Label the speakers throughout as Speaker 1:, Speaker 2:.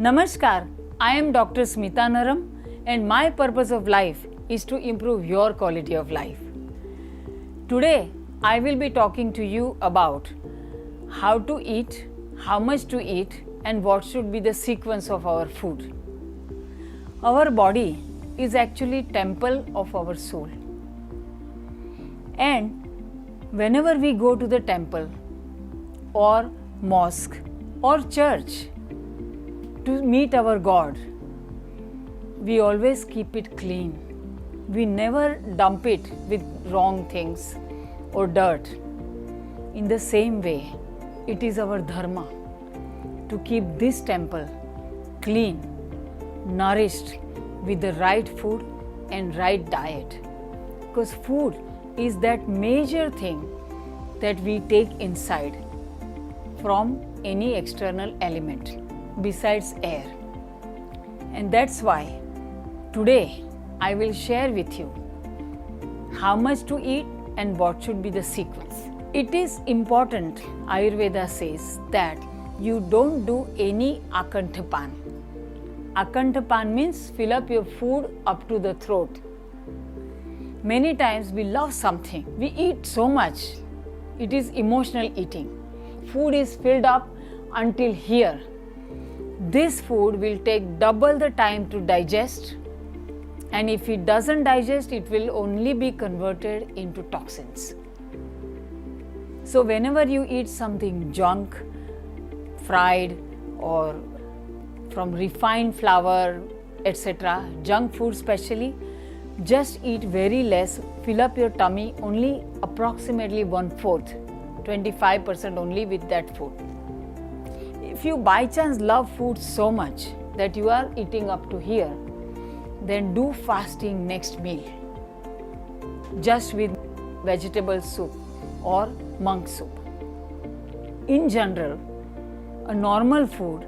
Speaker 1: Namaskar, I am Dr. Smita Naram and my purpose of life is to improve your quality of life. Today, I will be talking to you about how to eat, how much to eat and what should be the sequence of our food. Our body is actually temple of our soul. And whenever we go to the temple or mosque or church to meet our God, we always keep it clean. We never dump it with wrong things or dirt. In the same way, it is our dharma to keep this temple clean, nourished with the right food and right diet. Because food is that major thing that we take inside from any external element besides air. And that's why today I will share with you how much to eat and what should be the sequence. It is important, Ayurveda says, that you don't do any akantapan. Akantapan means fill up your food up to the throat. Many times we love something, we eat so much, it is emotional eating. Food is filled up until here. This food will take double the time to digest, and if it doesn't digest, it will only be converted into toxins. So whenever you eat something junk, fried or from refined flour, etc., junk food especially, just eat very less, fill up your tummy only approximately 1/4, 25% only with that food. If you by chance love food so much that you are eating up to here, then do fasting next meal, just with vegetable soup or monk soup. In general, a normal food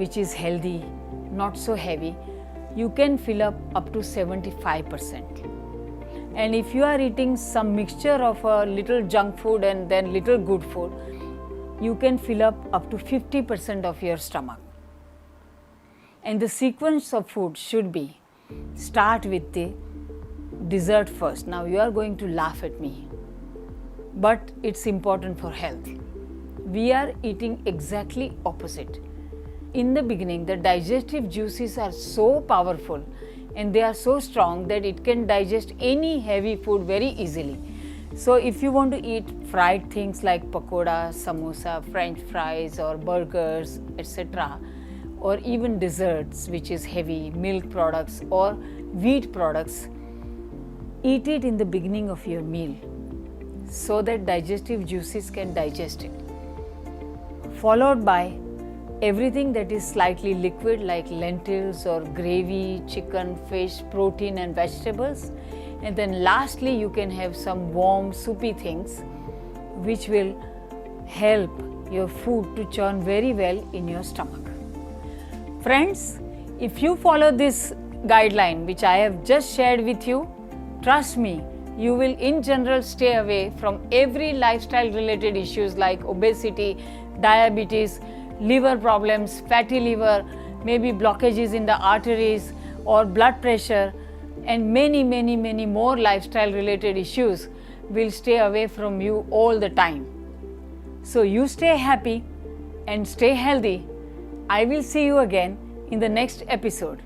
Speaker 1: which is healthy, not so heavy, you can fill up to 75%. And if you are eating some mixture of a little junk food and then little good food, you can fill up to 50% of your stomach. And the sequence of food should be, start with the dessert first. Now you are going to laugh at me, but it's important for health. We are eating exactly opposite. In the beginning, the digestive juices are so powerful and they are so strong that it can digest any heavy food very easily. So if you want to eat fried things like pakoda, samosa, french fries or burgers, etc., or even desserts which is heavy, milk products or wheat products, eat it in the beginning of your meal so that digestive juices can digest it. Followed by everything that is slightly liquid like lentils or gravy, chicken, fish, protein and vegetables. And then lastly, you can have some warm, soupy things which will help your food to churn very well in your stomach. Friends, if you follow this guideline which I have just shared with you, trust me, you will in general stay away from every lifestyle related issues like obesity, diabetes, liver problems, fatty liver, maybe blockages in the arteries or blood pressure, and many more lifestyle related issues will stay away from you all the time. So you stay happy and stay healthy. I will see you again in the next episode.